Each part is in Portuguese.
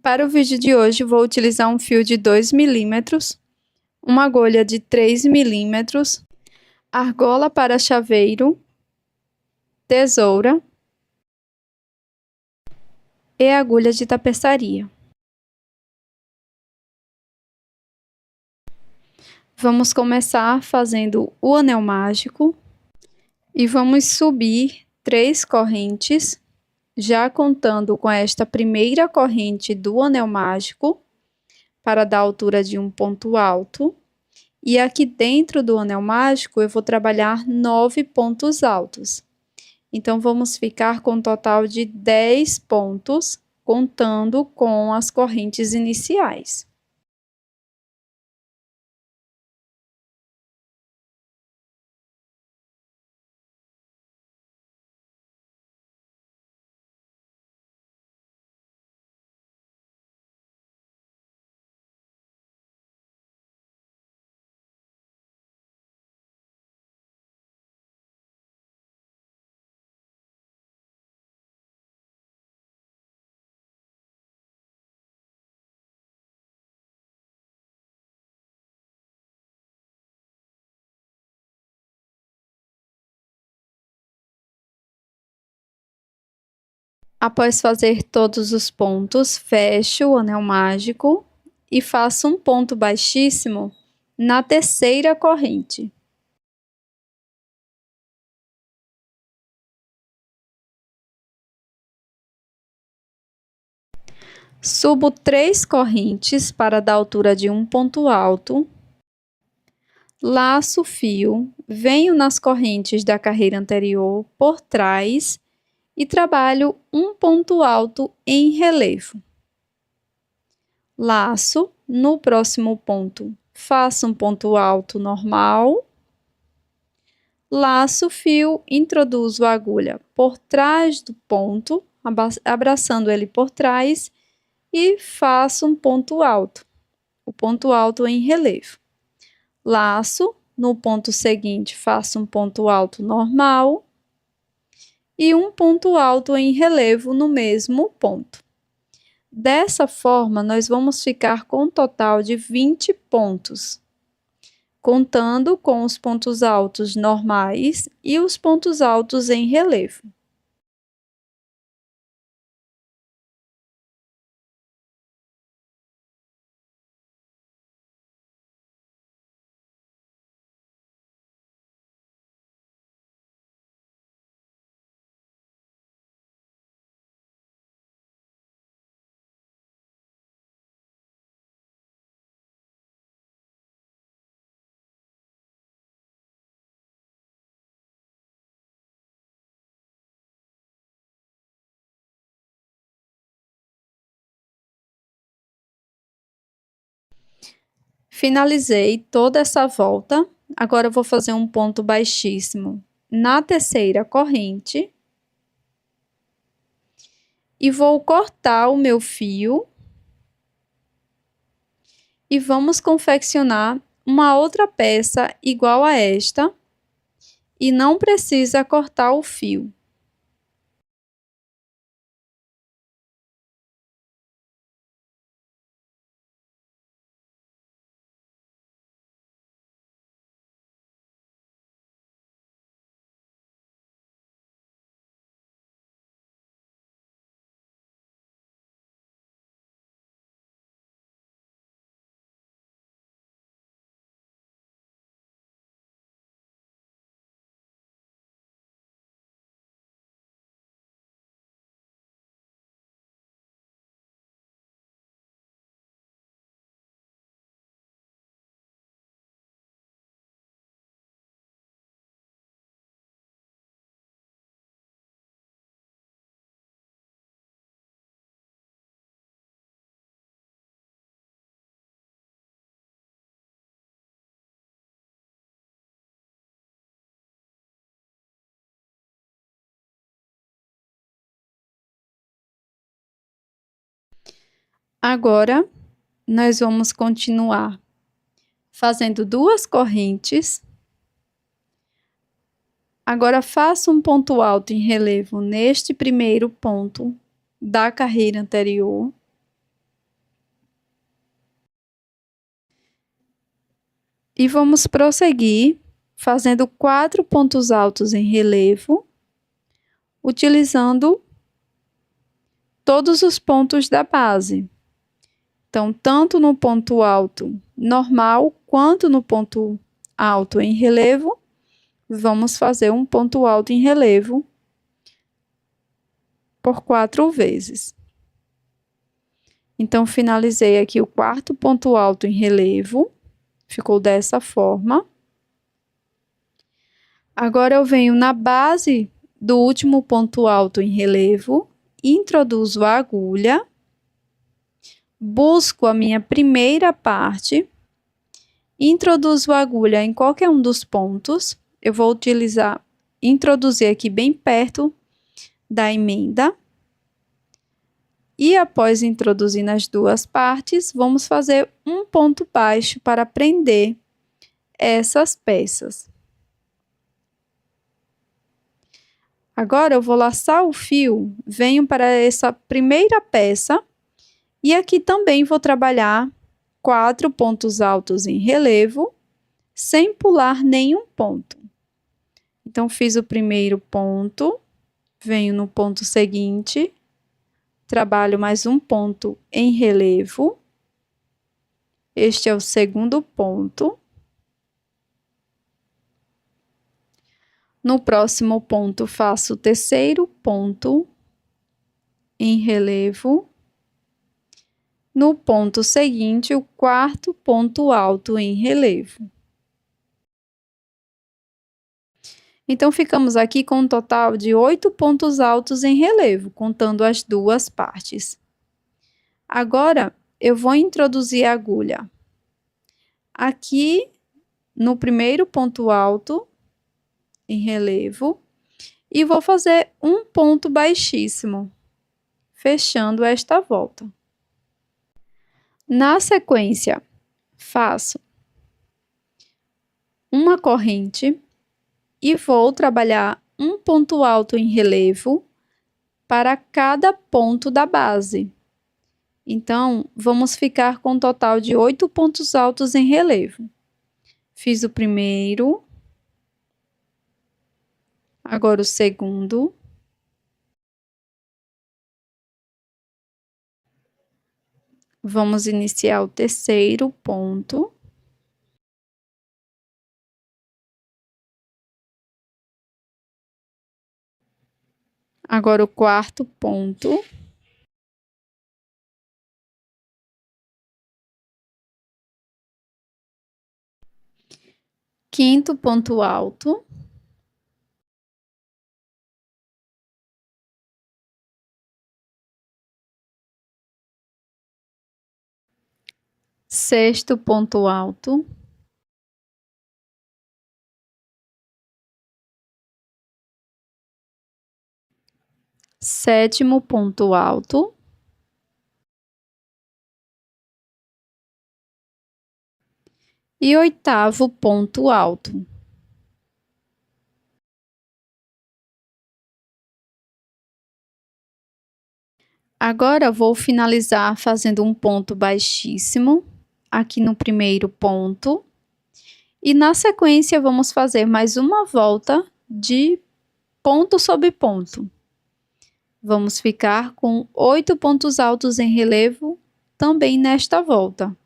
Para o vídeo de hoje, vou utilizar um fio de 2 milímetros, uma agulha de 3 milímetros, argola para chaveiro, tesoura e agulha de tapeçaria. Vamos começar fazendo o anel mágico e vamos subir 3 correntes, já contando com esta primeira corrente do anel mágico, para dar a altura de um ponto alto. E aqui dentro do anel mágico, eu vou trabalhar 9 pontos altos. Então, vamos ficar com um total de 10 pontos, contando com as correntes iniciais. Após fazer todos os pontos, fecho o anel mágico e faço um ponto baixíssimo na terceira corrente. Subo 3 correntes para dar altura de um ponto alto. Laço o fio, venho nas correntes da carreira anterior por trás e trabalho um ponto alto em relevo. Laço, no próximo ponto, faço um ponto alto normal. Laço o fio, introduzo a agulha por trás do ponto, abraçando ele por trás e faço um ponto alto, o ponto alto em relevo. Laço, no ponto seguinte, faço um ponto alto normal e um ponto alto em relevo no mesmo ponto. Dessa forma, nós vamos ficar com um total de 20 pontos, contando com os pontos altos normais e os pontos altos em relevo. Finalizei toda essa volta, agora eu vou fazer um ponto baixíssimo na terceira corrente e vou cortar o meu fio e vamos confeccionar uma outra peça igual a esta e não precisa cortar o fio. Agora, nós vamos continuar fazendo 2 correntes. Agora, faço um ponto alto em relevo neste primeiro ponto da carreira anterior. E vamos prosseguir fazendo 4 pontos altos em relevo, utilizando todos os pontos da base. Então, tanto no ponto alto normal, quanto no ponto alto em relevo, vamos fazer um ponto alto em relevo por 4 vezes. Então, finalizei aqui o 4º ponto alto em relevo, ficou dessa forma. Agora, eu venho na base do último ponto alto em relevo, introduzo a agulha, busco a minha primeira parte, introduzo a agulha em qualquer um dos pontos. Eu vou introduzir aqui bem perto da emenda. E após introduzir nas duas partes, vamos fazer um ponto baixo para prender essas peças. Agora, eu vou laçar o fio, venho para essa primeira peça, e aqui também vou trabalhar 4 pontos altos em relevo, sem pular nenhum ponto. Então, fiz o primeiro ponto, venho no ponto seguinte, trabalho mais um ponto em relevo. Este é o segundo ponto. No próximo ponto, faço o terceiro ponto em relevo. No ponto seguinte, o 4º ponto alto em relevo. Então, ficamos aqui com um total de 8 pontos altos em relevo, contando as duas partes. Agora, eu vou introduzir a agulha aqui no primeiro ponto alto em relevo e vou fazer um ponto baixíssimo, fechando esta volta. Na sequência, faço uma corrente e vou trabalhar um ponto alto em relevo para cada ponto da base. Então, vamos ficar com um total de 8 pontos altos em relevo. Fiz o primeiro, agora o segundo, vamos iniciar o terceiro ponto. Agora o 4º ponto. Quinto ponto alto. Sexto ponto alto. Sétimo ponto alto. E 8º ponto alto. Agora, vou finalizar fazendo um ponto baixíssimo aqui no primeiro ponto. E na sequência, vamos fazer mais uma volta de ponto sobre ponto. Vamos ficar com 8 pontos altos em relevo também nesta volta.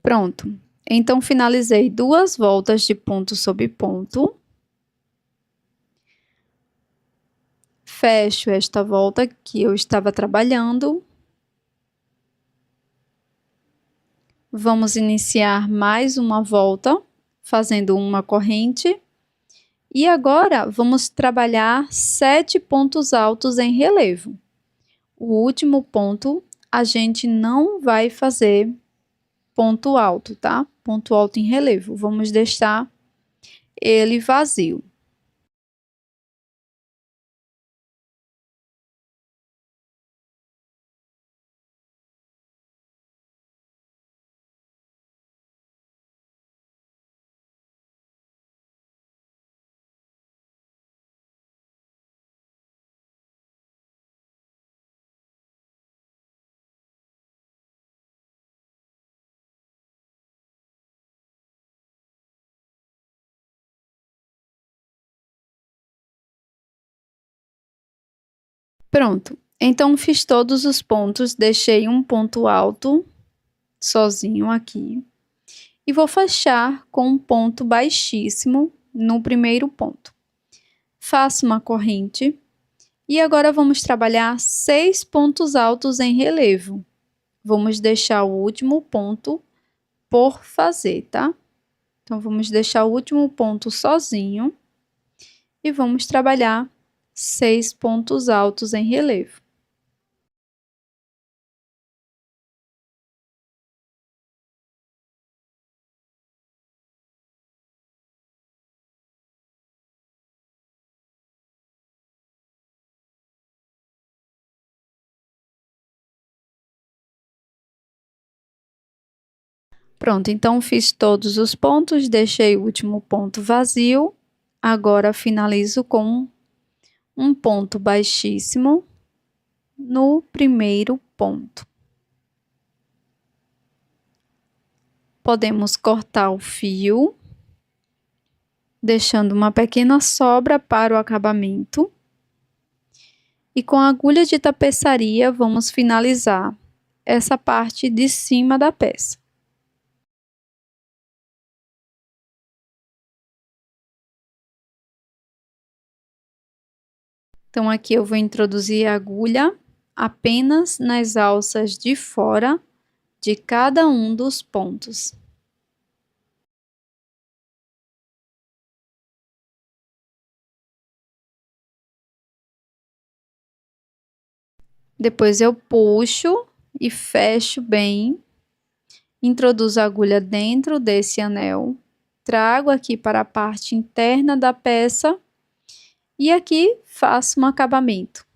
Pronto. Então, finalizei 2 voltas de ponto sobre ponto. fecho esta volta que eu estava trabalhando. Vamos iniciar mais uma volta, fazendo uma corrente. E agora, vamos trabalhar 7 pontos altos em relevo. O último ponto, a gente não vai fazer ponto alto, tá? Ponto alto em relevo. Vamos deixar ele vazio. Pronto. Então, fiz todos os pontos, deixei um ponto alto sozinho aqui. E vou fechar com um ponto baixíssimo no primeiro ponto. Faço uma corrente. E agora vamos trabalhar 6 pontos altos em relevo. Vamos deixar o último ponto por fazer, tá? Então, vamos deixar o último ponto sozinho. E vamos trabalhar 6 pontos altos em relevo. Pronto, então fiz todos os pontos, deixei o último ponto vazio. Agora finalizo com um ponto baixíssimo no primeiro ponto. Podemos cortar o fio, deixando uma pequena sobra para o acabamento. E com a agulha de tapeçaria, vamos finalizar essa parte de cima da peça. Então, aqui eu vou introduzir a agulha apenas nas alças de fora de cada um dos pontos. Depois eu puxo e fecho bem, introduzo a agulha dentro desse anel, trago aqui para a parte interna da peça e aqui faço um acabamento.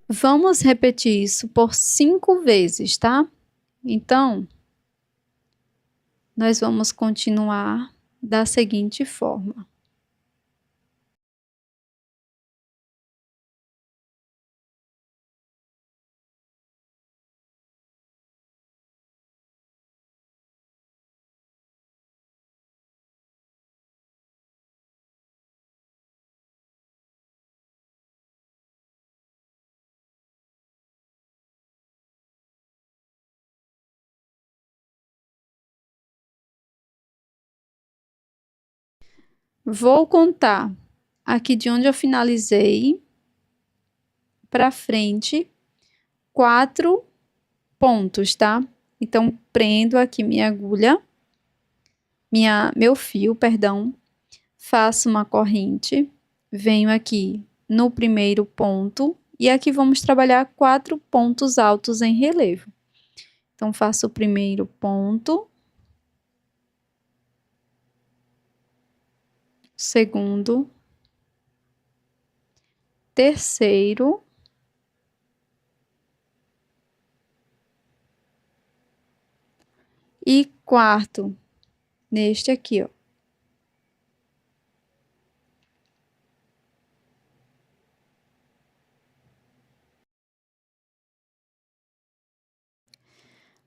Vamos repetir isso por 5 vezes, tá? Então, nós vamos continuar da seguinte forma. Vou contar aqui de onde eu finalizei para frente 4 pontos, tá? Então, prendo aqui minha agulha, meu fio, perdão, faço uma corrente, venho aqui no primeiro ponto e aqui vamos trabalhar 4 pontos altos em relevo. Então, faço o primeiro ponto, segundo, terceiro e quarto, neste aqui, ó.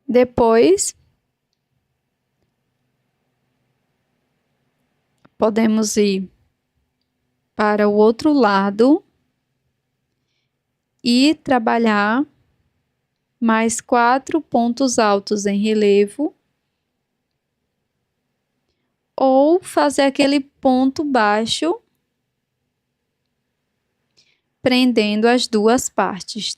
Depois, Podemos ir para o outro lado e trabalhar mais 4 pontos altos em relevo, ou fazer aquele ponto baixo prendendo as duas partes.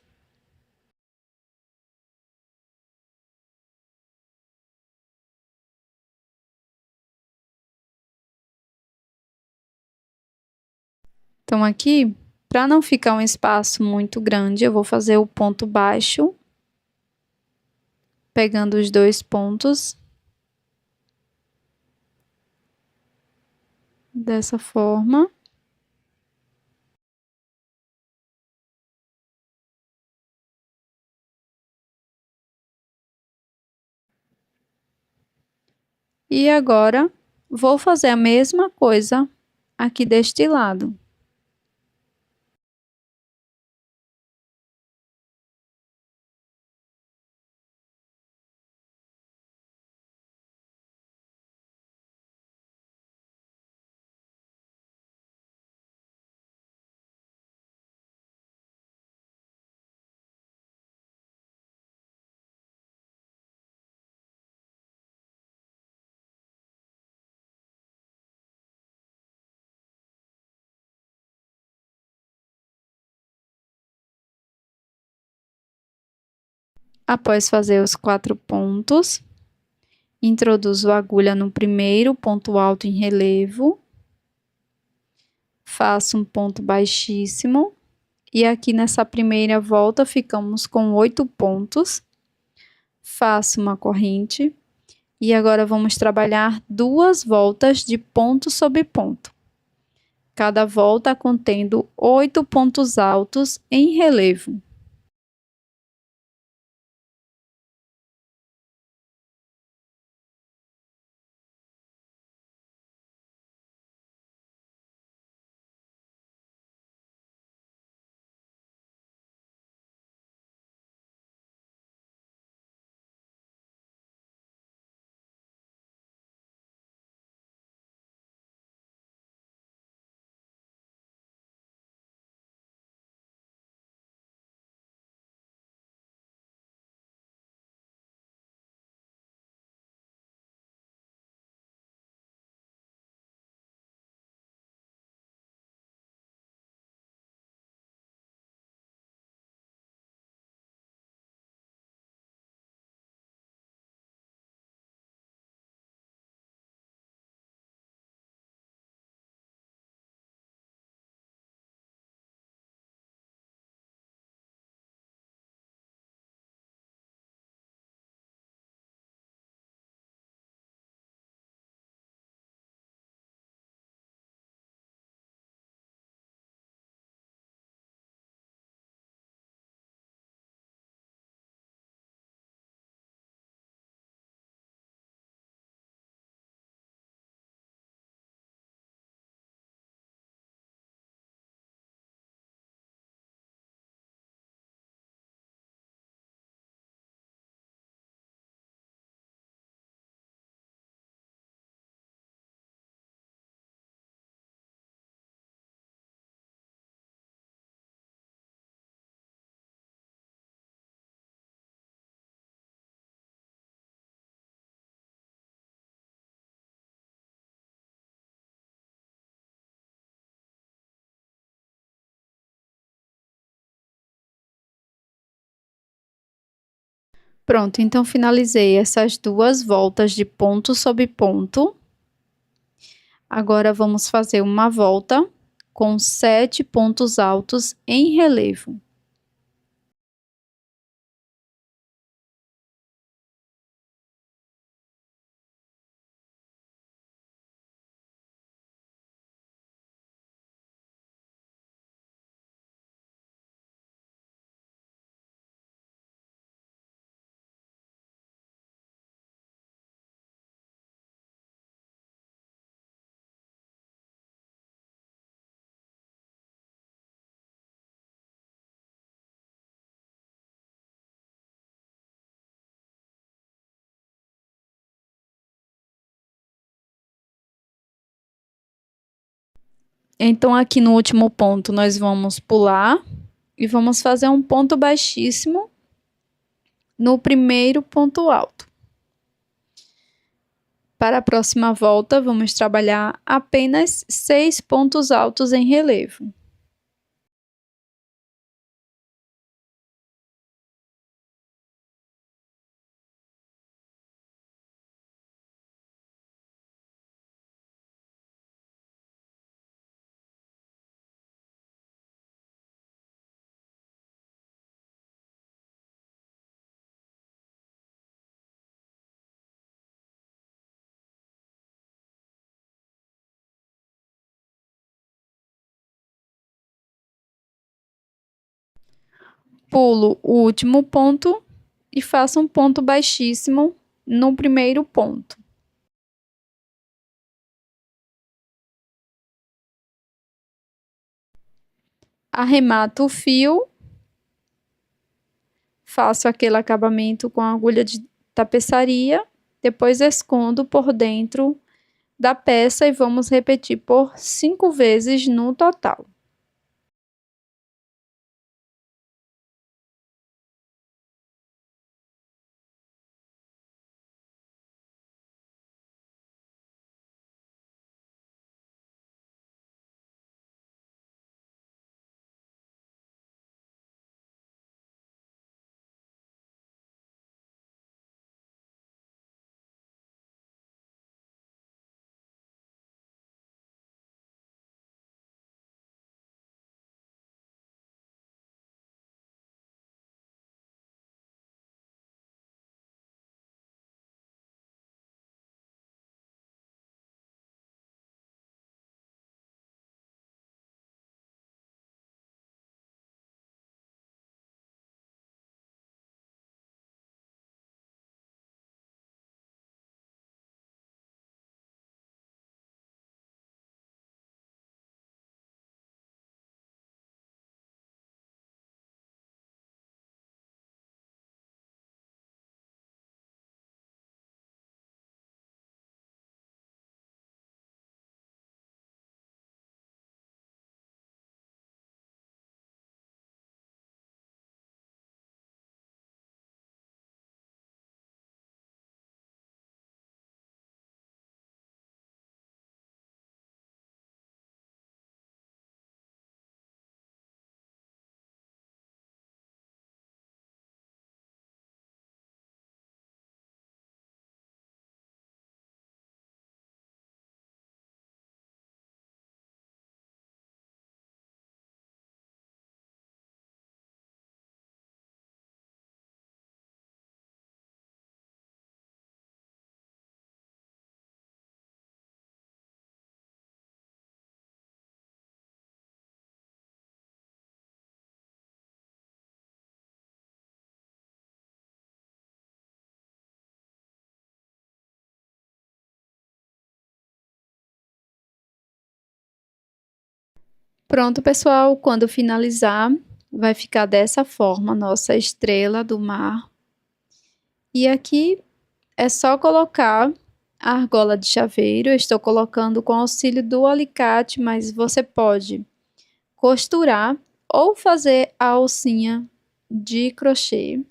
Então, aqui, para não ficar um espaço muito grande, eu vou fazer o ponto baixo, pegando os dois pontos, dessa forma. E agora, vou fazer a mesma coisa aqui deste lado. Após fazer os 4 pontos, introduzo a agulha no primeiro ponto alto em relevo, faço um ponto baixíssimo, e aqui nessa primeira volta ficamos com 8 pontos, faço uma corrente, e agora vamos trabalhar 2 voltas de ponto sobre ponto, cada volta contendo 8 pontos altos em relevo. Pronto, então finalizei essas 2 voltas de ponto sobre ponto. Agora vamos fazer uma volta com 7 pontos altos em relevo. Então, aqui no último ponto, nós vamos pular e vamos fazer um ponto baixíssimo no primeiro ponto alto. Para a próxima volta, vamos trabalhar apenas 6 pontos altos em relevo. Pulo o último ponto e faço um ponto baixíssimo no primeiro ponto. Arremato o fio, faço aquele acabamento com a agulha de tapeçaria, depois escondo por dentro da peça e vamos repetir por 5 vezes no total. Pronto, pessoal, quando finalizar, vai ficar dessa forma a nossa estrela do mar. E aqui é só colocar a argola de chaveiro. Eu estou colocando com auxílio do alicate, mas você pode costurar ou fazer a alcinha de crochê.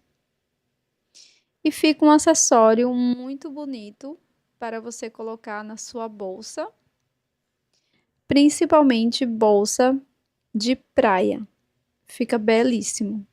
E fica um acessório muito bonito para você colocar na sua bolsa, principalmente bolsa de praia. Fica belíssimo.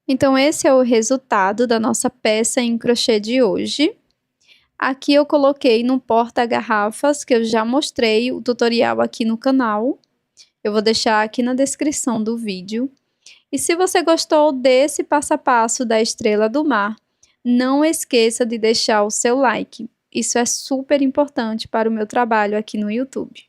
Então, esse é o resultado da nossa peça em crochê de hoje. Aqui eu coloquei no porta-garrafas, que eu já mostrei o tutorial aqui no canal. Eu vou deixar aqui na descrição do vídeo. E se você gostou desse passo a passo da estrela do mar, não esqueça de deixar o seu like. Isso é super importante para o meu trabalho aqui no YouTube.